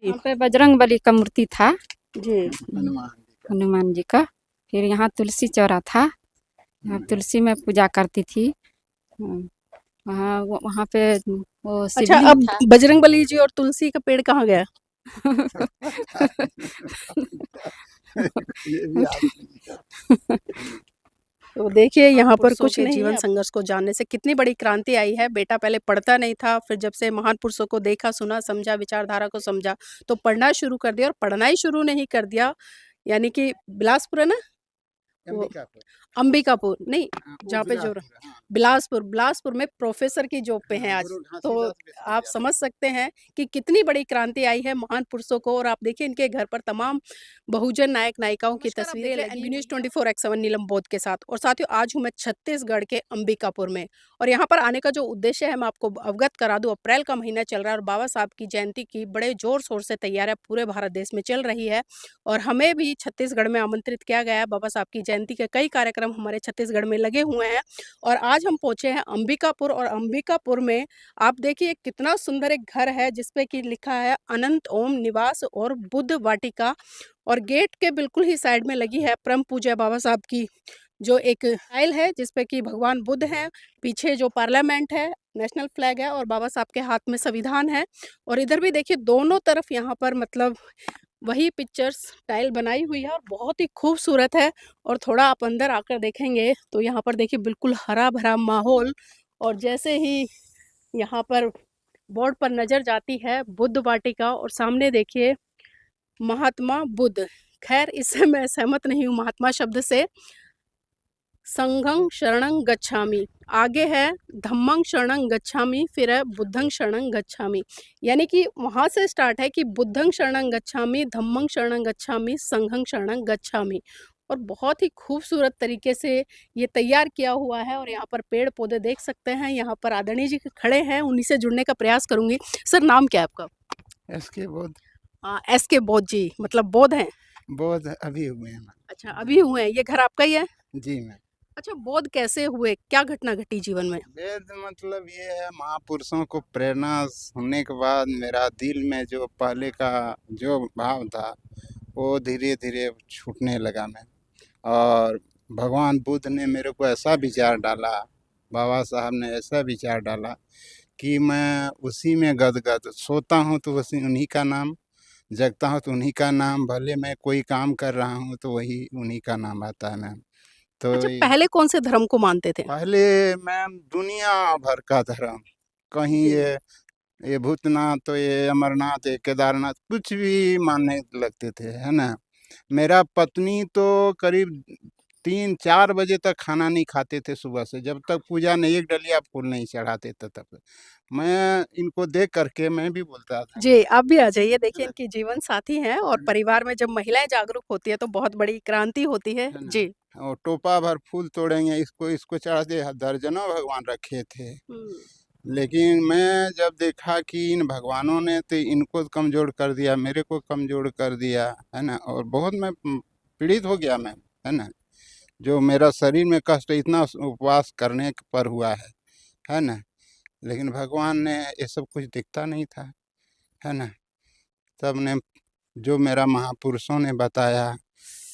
यहाँ पे बजरंग बली का मूर्ति था, जी। हनुमान जी का। फिर यहाँ तुलसी चौरा था, यहाँ तुलसी में पूजा करती थी। वहाँ वहाँ पे वो अच्छा, शिवलिंग अब था। बजरंगबली जी और तुलसी का पेड़ कहाँ गया? ये भी तो देखिए यहाँ पर पुरुषों कुछ के नहीं जीवन है। संघर्ष को जानने से कितनी बड़ी क्रांति आई है। बेटा पहले पढ़ता नहीं था, फिर जब से महान पुरुषों को देखा, सुना, समझा, विचारधारा को समझा, तो पढ़ना शुरू कर दिया और पढ़ना ही शुरू नहीं कर दिया। यानी कि बिलासपुर है ना? वो अंबिकापुर नहीं, जहाँ पे जो बिलासपुर बिलासपुर में प्रोफेसर की जॉब पे हैं आज। तो आप समझ सकते हैं कि कितनी बड़ी क्रांति आई है महान पुरुषों को। और आप देखिए इनके घर पर तमाम बहुजन नायक नायिकाओं की तस्वीरें लगी न्यूज़ 24/7 नीलम बोध के साथ। और साथियों, आज हूँ मैं छत्तीसगढ़ के अंबिकापुर में, और यहाँ पर आने का जो उद्देश्य है मैं आपको अवगत करा दूं। अप्रैल का महीना चल रहा है और बाबा साहब की जयंती की बड़े जोर शोर से तैयारियां पूरे भारत देश में चल रही है, और हमें भी छत्तीसगढ़ में आमंत्रित किया गया है। बाबा साहब की जयंती के कई कार्यक्रम हमारे छत्तीसगढ़ में लगे हुए हैं, और आज हम पहुंचे हैं अंबिकापुर। और अंबिकापुर में आप देखिए कितना सुंदर एक घर है जिसपे कि लिखा है अनंत ओम निवास और बुद्ध वाटिका। और गेट के बिल्कुल ही साइड में लगी है परम पूज्य बाबा साहब की जो एक फाइल है जिसपे कि भगवान बुद्ध हैं। पीछे जो पार्लियामेंट है, नेशनल फ्लैग है, और बाबा साहब के हाथ में संविधान है। और इधर भी देखिए दोनों तरफ यहाँ पर मतलब वही पिक्चर्स टाइल बनाई हुई है और बहुत ही खूबसूरत है। और थोड़ा आप अंदर आकर देखेंगे तो यहाँ पर देखिए बिल्कुल हरा भरा माहौल। और जैसे ही यहाँ पर बोर्ड पर नजर जाती है बुद्ध वाटिका, और सामने देखिए महात्मा बुद्ध। खैर, इससे मैं सहमत नहीं हूँ महात्मा शब्द से। संघं शरणं गच्छामि, आगे है धम्मं शरणं गच्छामि, फिर है बुद्धं शरणं गच्छामि। यानी कि वहाँ से स्टार्ट है कि बुद्धं शरणं गच्छामि, धम्मं शरणं गच्छामि, संघं शरणं गच्छामि। और बहुत ही खूबसूरत तरीके से ये तैयार किया हुआ है। और यहाँ पर पेड़ पौधे देख सकते हैं। यहाँ पर आदरणीय जी खड़े हैं, उन्हीं से जुड़ने का प्रयास करूंगी। सर, नाम क्या है आपका? एसके बोध। एस के बोध जी, मतलब बोध हैं? बोध अभी हुए हैं। अच्छा, अभी हुए हैं। ये घर आपका ही है? जी मैं। अच्छा, बोध कैसे हुए, क्या घटना घटी जीवन में? वेद मतलब ये है, महापुरुषों को प्रेरणा सुनने के बाद मेरा दिल में जो पहले का जो भाव था वो धीरे धीरे छूटने लगा मैं। और भगवान बुद्ध ने मेरे को ऐसा विचार डाला, बाबा साहब ने ऐसा विचार डाला कि मैं उसी में गदगद, सोता हूँ तो उसी उन्हीं का नाम, जगता हूँ तो उन्हीं का नाम, भले मैं कोई काम कर रहा हूँ तो वही उन्हीं का नाम आता है मैम। तो अच्छा, पहले कौन से धर्म को मानते थे? पहले मैम दुनिया भर का धर्म, कहीं जी। ये भूतनाथ, तो ये अमरनाथ, ये केदारनाथ, कुछ भी मानने लगते थे, है ना। मेरा पत्नी तो करीब 3-4 बजे तक खाना नहीं खाते थे सुबह से, जब तक पूजा नहीं, एक डलिया फूल नहीं चढ़ाते थे तब तक। मैं इनको देख करके मैं भी बोलता था, जी, आप भी आ जाइए। देखिए है इनकी जीवन साथी हैं, और ना, परिवार में जब महिलाएं जागरूक होती है तो बहुत बड़ी क्रांति होती है। है ना। जी। और टोपा भर फूल तोड़ेंगे, इसको इसको चढ़ाते, दर्जनों भगवान रखे थे। लेकिन मैं जब देखा कि इन भगवानों ने तो इनको कमज़ोर कर दिया, मेरे को कमज़ोर कर दिया, है ना, और बहुत मैं पीड़ित हो गया मैं, है ना। जो मेरा शरीर में कष्ट इतना उपवास करने पर हुआ है ना। लेकिन भगवान ने ये सब कुछ दिखता नहीं था, है ना। तब ने जो मेरा महापुरुषों ने बताया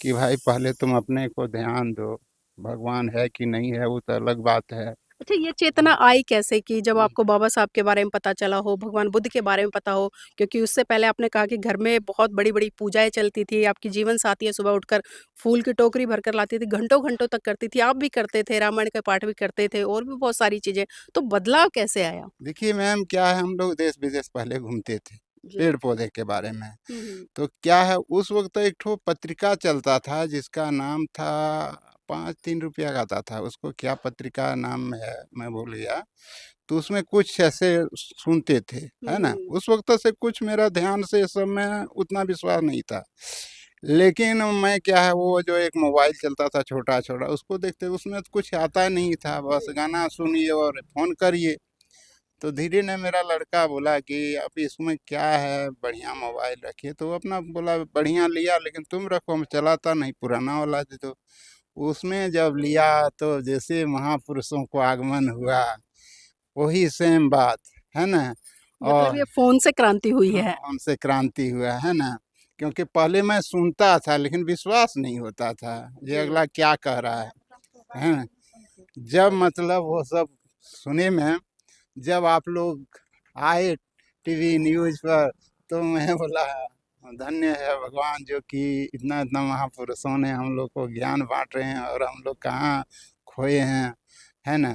कि भाई पहले तुम अपने को ध्यान दो, भगवान है कि नहीं है वो तो अलग बात है। अच्छा, ये चेतना आई कैसे कि जब आपको बाबा साहब के बारे में पता चला हो, भगवान बुद्ध के बारे में पता हो? क्योंकि उससे पहले आपने कहा कि घर में बहुत बड़ी-बड़ी पूजाएँ चलती थी, आपकी जीवन साथी है सुबह उठकर फूल की टोकरी भरकर लाती थी, घंटों-घंटों तक करती थी, आप भी करते थे, रामायण का पाठ भी करते थे, और भी बहुत सारी चीज़ें। तो बदलाव कैसे आया? देखिए मैम, क्या है, हम लोग देश विदेश पहले घूमते थे जी। पेड़ पौधे के बारे में। हुँ। तो क्या है, उस वक्त एक ठो पत्रिका चलता था जिसका नाम था, 5-3 रुपया का आता था, उसको क्या पत्रिका नाम है मैं भूल गया। तो उसमें कुछ ऐसे सुनते थे, है ना। उस वक्त से कुछ मेरा ध्यान से इस सब में उतना विश्वास नहीं था। लेकिन मैं क्या है, वो जो एक मोबाइल चलता था छोटा छोटा, उसको देखते उसमें तो कुछ आता नहीं था, बस गाना सुनिए और फ़ोन करिए। तो धीरे ने मेरा लड़का बोला कि अब इसमें क्या है, बढ़िया मोबाइल रखिए, तो अपना बोला बढ़िया लिया, लेकिन तुम रखो, हम चलाता नहीं, पुराना वाला दे दो। उसमें जब लिया तो जैसे महापुरुषों को आगमन हुआ, वही सेम बात, है ना। मतलब ये फ़ोन से क्रांति हुई है। उनसे क्रांति हुआ है ना, क्योंकि पहले मैं सुनता था लेकिन विश्वास नहीं होता था, ये जी। अगला क्या कह रहा है ना? जब मतलब वो सब सुने में, जब आप लोग आए टीवी न्यूज़ पर, तो मैं बोला धन्य है भगवान जो कि इतना-इतना महापुरुषों ने हम लोग को ज्ञान बाँट रहे हैं और हम लोग कहाँ खोए हैं, है ना?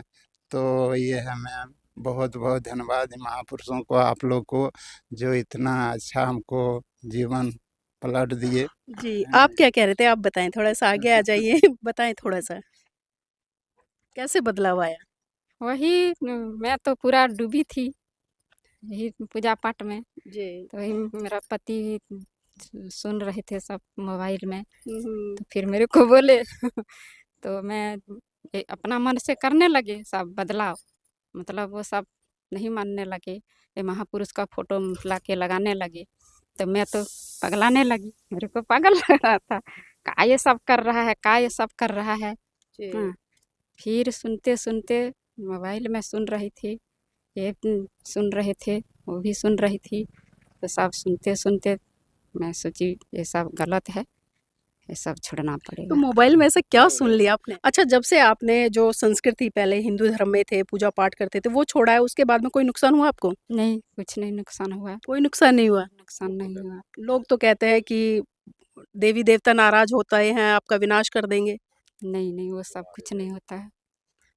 तो ये है मैम, बहुत-बहुत धन्यवाद इन महापुरुषों को, आप लोग को, जो इतना अच्छा हमको जीवन पलट दिए, जी, है ना? आप क्या कह रहे थे? आप बताएँ, थोड़ा-सा आगे आ जाइए, बताएँ थोड़ा-सा। कैसे बदलाव आया? वही मैं तो पूरा डूबी थी यही पूजा पाठ में। जी। तो वही मेरा पति सुन रहे थे सब मोबाइल में, हुँ। तो फिर मेरे को बोले तो मैं अपना मन से करने लगे सब बदलाव, मतलब वो सब नहीं मानने लगे। ये महापुरुष का फोटो ला के लगाने लगे, तो मैं तो पगलाने लगी, मेरे को पागल लग रहा था, का ये सब कर रहा है, का ये सब कर रहा है। जी। हाँ, फिर सुनते-सुनते मोबाइल में सुन रही थी, ये सुन रहे थे, वो भी सुन रही थी, तो सब सुनते-सुनते मैं सोची ये सब गलत है, ये सब छोड़ना तो पड़ेगा। मोबाइल में ऐसा क्या सुन लिया आपने? अच्छा, जब से आपने जो संस्कृति पहले हिंदू धर्म में थे, पूजा-पाठ करते थे, वो छोड़ा है, उसके बाद में कोई नुकसान हुआ आपको? नहीं, कुछ नहीं नुकसान हुआ, कोई नुकसान नहीं हुआ? नुकसान नहीं हुआ। लोग तो कहते हैं कि देवी-देवता नाराज़ होते हैं, आपका विनाश कर देंगे। नहीं, नहीं, वो सब कुछ नहीं होता है,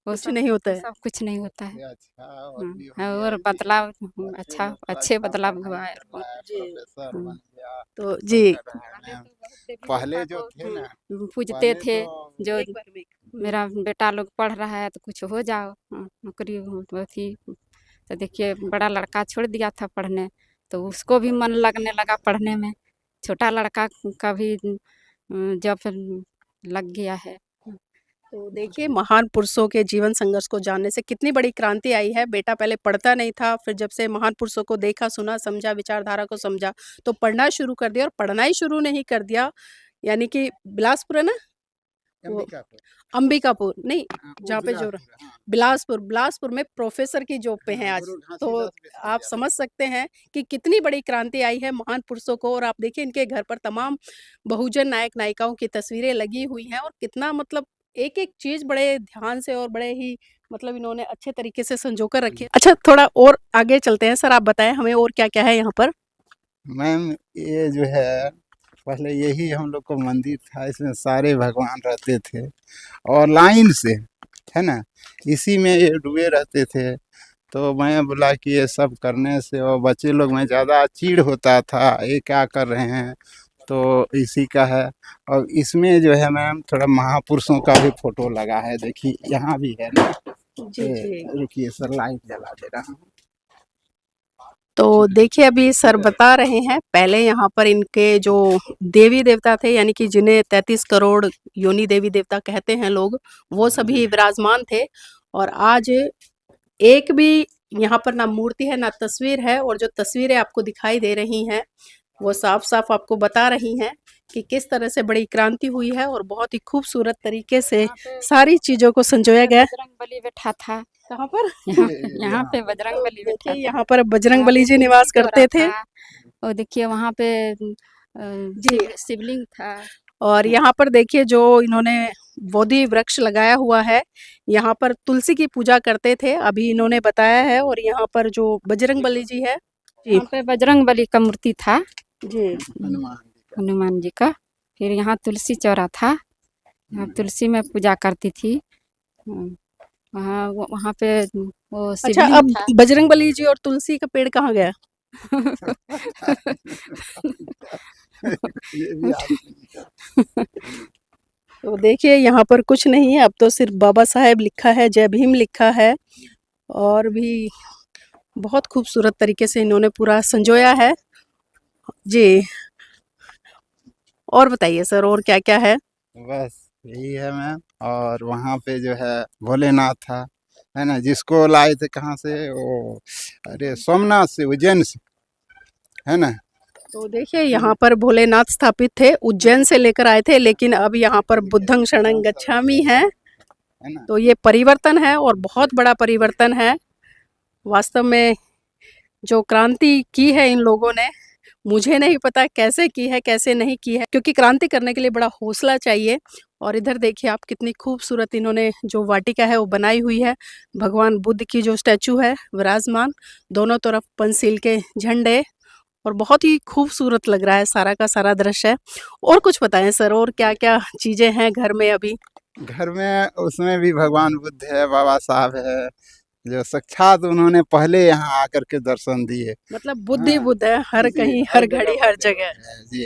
कुछ नहीं होता वो है? सब कुछ नहीं होता है। ये अच्छा और भी हो हाँ, गया और है कि बदलाव अच्छे अच्छा लोग को अच्छे अच्छा बदलाव पढ़ाई हुआ है। कर रहा है, जी। प्रोफ़ेसर बन गया, तो सब जी। कर रहा है मैम। पहले जो थे ना, पूजते पहले थे, तो जो एक बार में मेरा बेटा लोग पढ़ रहा है तो कुछ हो जाओ, नौकरी हो थी, तो देखिए बड़ा लड़का छोड़ दिया था पढ़ने, तो उसको भी मन लगने लगा पढ़ने में, छोटा लड़का का भी जॉब लग गया है। तो देखिए, महान पुरुषों के जीवन संघर्ष को जानने से कितनी बड़ी क्रांति आई है। बेटा पहले पढ़ता नहीं था, फिर जब से महान पुरुषों को देखा, सुना, समझा, विचारधारा को समझा, तो पढ़ना शुरू कर दिया और पढ़ना ही शुरू नहीं कर दिया, यानी कि बिलासपुर है ना? वो अंबिकापुर, अंबिकापुर नहीं, हाँ, वो जहाँ पे जो बिलासपुर, हाँ, बिलासपुर में प्रोफ़ेसर की जॉब पे हैं हाँ, आज। गुरु तो घासीदास आप विश्वविद्यालय। समझ सकते हैं कि कितनी बड़ी क्रांति आई है महान पुरुषों को, और आप देखिए इनके घर पर तमाम बहुजन नायक-नायिकाओं की तस्वीरें लगी हुई हैं, और कितना मतलब एक-एक चीज़ बड़े ध्यान से और बड़े ही मतलब इन्होंने अच्छे तरीके से संजो कर रखी है। अच्छा, थोड़ा और आगे चलते हैं सर, आप बताएँ हमें और क्या-क्या है यहाँ पर? मैम ये जो है, पहले यही हम लोग को मंदिर था, इसमें सारे भगवान रहते थे और लाइन से, है ना? इसी में ये डूबे रहते थे। तो मैं बोला कि ये सब करने से और बच्चे लोग में ज़्यादा चिढ़ होता था, ये क्या कर रहे हैं? तो इसी का है। और इसमें जो है मैम थोड़ा महापुरुषों का भी फ़ोटो लगा है, देखिए यहाँ भी है ना? जी, जी। रुकिए सर, लाइट जला दे रहा हूँ। तो देखिए, अभी सर बता रहे हैं, पहले यहाँ पर इनके जो देवी-देवता थे, यानी कि जिन्हें 33 करोड़ योनि देवी-देवता कहते हैं लोग, वो सभी विराजमान थे, और आज एक भी यहाँ पर ना मूर्ति है, ना तस्वीर है, और जो तस्वीरें आपको दिखाई दे रही हैं, वो साफ-साफ आपको बता रही हैं कि किस तरह से बड़ी क्रांति हुई है, और बहुत ही खूबसूरत तरीके से यहाँ पे सारी चीज़ों को संजोया गया है। बजरंगबली बैठा था, कहाँ पर? यहाँ ये यहाँ यहाँ पे पे बजरंगबली देखिए, बैठा था। यहाँ पर वहाँ बजरंगबली पे जी निवास तुलसी करते चौरा थे। था, और देखिए वहाँ पे जी। शिवलिंग था। और यहाँ पर देखिए जो इन्होंने बोधि वृक्ष लगाया हुआ है, यहाँ पर तुलसी की पूजा करते थे, अभी इन्होंने बताया है, और यहाँ पर जो बजरंगबली जी है। जी। यहाँ पे बजरंगबली का मूर्ति था, जी। हनुमान जी का। हनुमान जी का। फिर यहाँ तुलसी चौरा था, यहाँ तुलसी में पूजा करती थी। वहाँ पे वो अच्छा, शिवलिंग अब था। बजरंगबली जी और तुलसी का पेड़ कहाँ गया? ये भी आप तो देखिए, यहाँ पर कुछ नहीं है, अब तो सिर्फ बाबा साहेब लिखा है, जय भीम लिखा है, और भी बहुत खूबसूरत तरीके से इन्होंने पूरा संजोया है। जी। और बताइए सर, और क्या-क्या है? बस यही है मैम। और वहाँ पे जो है भोलेनाथ था, है ना? जिसको लाए थे कहाँ से? वो अरे सोमनाथ से, उज्जैन से, है ना? तो देखिए, यहाँ पर भोलेनाथ स्थापित थे, उज्जैन से लेकर आए थे, लेकिन अब यहाँ पर बुद्धं शरणं गच्छामि है। है ना? तो ये परिवर्तन है, और बहुत बड़ा परिवर्तन है। वास्तव में जो क्रांति की है इन लोगों ने, मुझे नहीं पता कैसे की है कैसे नहीं की है, क्योंकि क्रांति करने के लिए बड़ा हौसला चाहिए। और इधर देखिए आप कितनी खूबसूरत इन्होंने जो वाटिका है वो बनाई हुई है। भगवान बुद्ध की जो स्टैचू है विराजमान, दोनों तरफ पंचशील के झंडे, और बहुत ही खूबसूरत लग रहा है सारा का सारा दृश्य। और कुछ बताएं सर, और क्या क्या चीजें हैं घर में अभी? घर में उसमें भी भगवान बुद्ध है, बाबा साहब है, जो साक्षात उन्होंने पहले यहाँ आकर के दर्शन दिए। मतलब बुद्ध ही हाँ बुद्ध है, हर जी, कहीं हर हर जगह घड़ी हर बुद्ध जगह। है जी,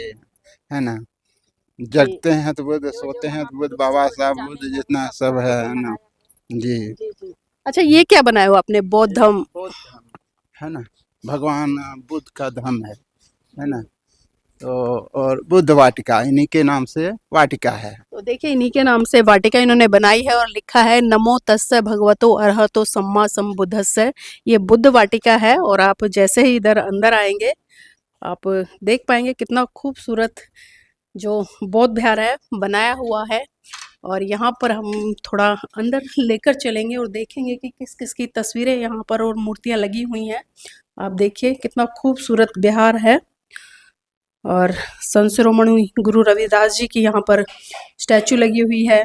है ना। जी जगते हैं तो बुद्ध, सोते हैं तो बुद्ध, बाबा साहब बुद्ध, जितना सब है ना जी। जी जी। अच्छा, ये क्या बनाया हो आपने? बौद्ध धम्म। बौद्ध धर्म है ना, भगवान बुद्ध का धर्म है ना। तो और बुद्ध वाटिका इन्हीं के नाम से वाटिका है। तो देखिए इन्हीं के नाम से वाटिका इन्होंने बनाई है और लिखा है नमो तस्से भगवतो अरहतो सम्मा संबुद्धस्से। ये बुद्ध वाटिका है और आप जैसे ही इधर अंदर आएंगे आप देख पाएंगे कितना खूबसूरत जो बौद्ध विहार है बनाया हुआ है। और यहाँ पर हम थोड़ा अंदर लेकर चलेंगे और देखेंगे कि किस किस की तस्वीरें यहाँ पर और मूर्तियाँ लगी हुई हैं। आप देखिए कितना खूबसूरत विहार है। और संत शिरोमणि गुरु रविदास जी की यहाँ पर स्टैचू लगी हुई है।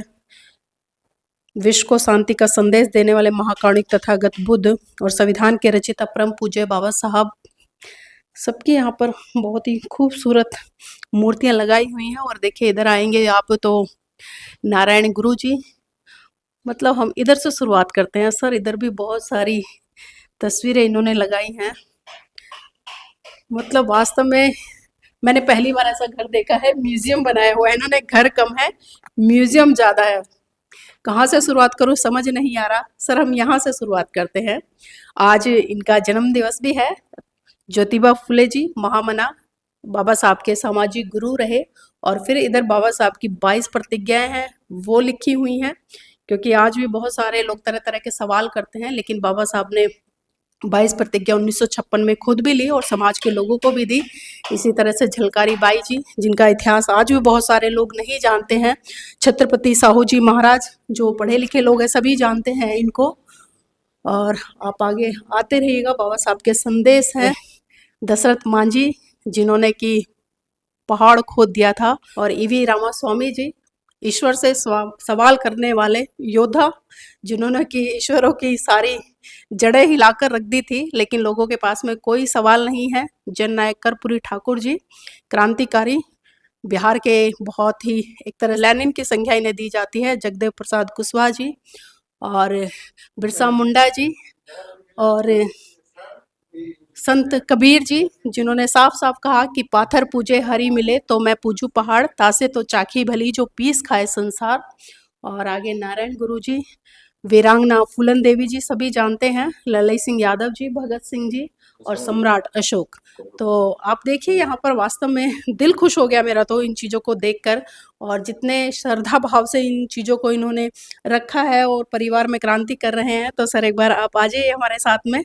विश्व को शांति का संदेश देने वाले महाकारुणिक तथागत बुद्ध और संविधान के रचयिता परम पूज्य बाबा साहब, सबकी यहाँ पर बहुत ही खूबसूरत मूर्तियाँ लगाई हुई हैं। और देखिए इधर आएंगे आप तो नारायण गुरु जी, मतलब हम इधर से शुरुआत करते हैं सर। इधर भी बहुत सारी तस्वीरें इन्होंने लगाई हैं। मतलब वास्तव में मैंने पहली बार ऐसा घर देखा है, म्यूजियम बनाया हुआ है इन्होंने। घर कम है, म्यूजियम ज़्यादा है। कहाँ से शुरुआत करूँ समझ नहीं आ रहा सर। हम यहाँ से शुरुआत करते हैं। आज इनका जन्म दिवस भी है। ज्योतिबा फुले जी महामना बाबा साहब के सामाजिक गुरु रहे। और फिर इधर बाबा साहब की 22 प्रतिज्ञाएं हैं वो लिखी हुई हैं, क्योंकि आज भी बहुत सारे लोग तरह तरह के सवाल करते हैं, लेकिन बाबा साहब ने 22 प्रतिज्ञा 1956 में खुद भी ली और समाज के लोगों को भी दी। इसी तरह से झलकारी बाई जी, जिनका इतिहास आज भी बहुत सारे लोग नहीं जानते हैं। छत्रपति साहू जी महाराज, जो पढ़े लिखे लोग हैं सभी जानते हैं इनको। और आप आगे आते रहिएगा, बाबा साहब के संदेश है। दशरथ मांझी, जिन्होंने कि पहाड़ खोद दिया था। और ईवी रामास्वामी जी, ईश्वर से सवाल करने वाले योद्धा, जिन्होंने कि ईश्वरों की सारी जड़ें हिलाकर रख दी थी, लेकिन लोगों के पास में कोई सवाल नहीं है। जननायक कर्पूरी ठाकुर जी, क्रांतिकारी, बिहार के बहुत ही एक तरह लेनिन की संज्ञा इन्हें दी जाती है। जगदेव प्रसाद कुशवाहा जी और बिरसा मुंडा जी और संत कबीर जी, जिन्होंने साफ साफ कहा कि पाथर पूजे हरि मिले तो मैं पूजू पहाड़, तासे तो चाखी भली जो पीस खाए संसार। और आगे नारायण गुरु जी, वीरांगना फूलन देवी जी सभी जानते हैं, ललई सिंह यादव जी, भगत सिंह जी और सम्राट अशोक। तो आप देखिए यहाँ पर वास्तव में दिल खुश हो गया मेरा तो इन चीज़ों को देखकर। और जितने श्रद्धा भाव से इन चीज़ों को इन्होंने रखा है और परिवार में क्रांति कर रहे हैं। तो सर एक बार आप आ जाइए हमारे साथ में।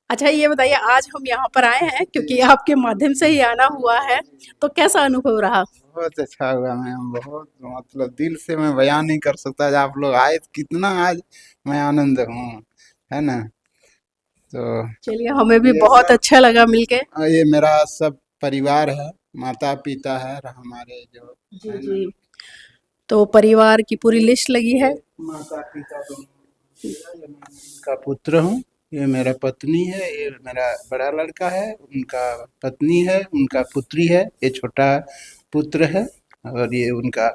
अच्छा ये बताइए, आज हम यहाँ पर आए हैं क्योंकि आपके माध्यम से ही आना हुआ है, तो कैसा अनुभव रहा? बहुत अच्छा हुआ मैम, बहुत मतलब दिल से मैं बयान नहीं कर सकता। आज आप लोग आए तो कितना आज मैं आनंद हूँ, है ना। तो चलिए हमें भी ये बहुत सब अच्छा लगा मिलके। ये मेरा सब परिवार है, माता पिता है हमारे जो जी है ना। जी। तो परिवार की पूरी लिस्ट लगी है। माता पिता दोनों का पुत्र हूँ, ये मेरा पत्नी है, ये मेरा बड़ा लड़का है, उनका पत्नी है, उनका पुत्री है, ये छोटा पुत्र है और ये उनका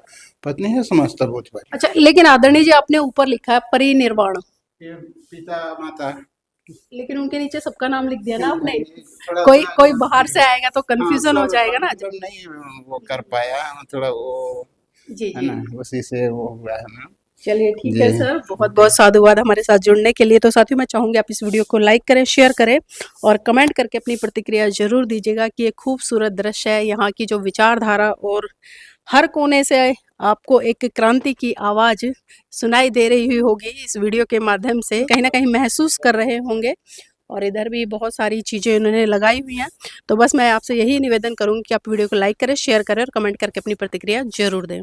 पत्नी है। समस्त बहुत भाई। अच्छा, लेकिन आदरणीय जी आपने ऊपर लिखा है परिनिर्वाण, ये पिता माता, लेकिन उनके नीचे सबका नाम लिख दिया ना आपने। थोड़ा कोई सा कोई बाहर से आएगा तो हाँ, कंफ्यूजन हो सब जाएगा ना। मतलब नहीं वो कर पाया, थोड़ा वो जी है जी। ना, उसी से वो हुआ है ना। चलिए ठीक जी है सर, बहुत बहुत साधुवाद हमारे साथ जुड़ने के लिए। तो साथियों मैं चाहूंगी आप इस वीडियो को लाइक करें, शेयर करें और कमेंट करके अपनी प्रतिक्रिया जरूर दीजिएगा कि ये खूबसूरत दृश्य है, यहाँ की जो विचारधारा और हर कोने से आपको एक क्रांति की आवाज सुनाई दे रही होगी इस वीडियो के माध्यम से, कहीं ना कहीं महसूस कर रहे होंगे। और इधर भी बहुत सारी चीज़ें उन्होंने लगाई हुई हैं। तो बस मैं आपसे यही निवेदन करूंगी कि आप वीडियो को लाइक करें, शेयर करें और कमेंट करके अपनी प्रतिक्रिया जरूर दें।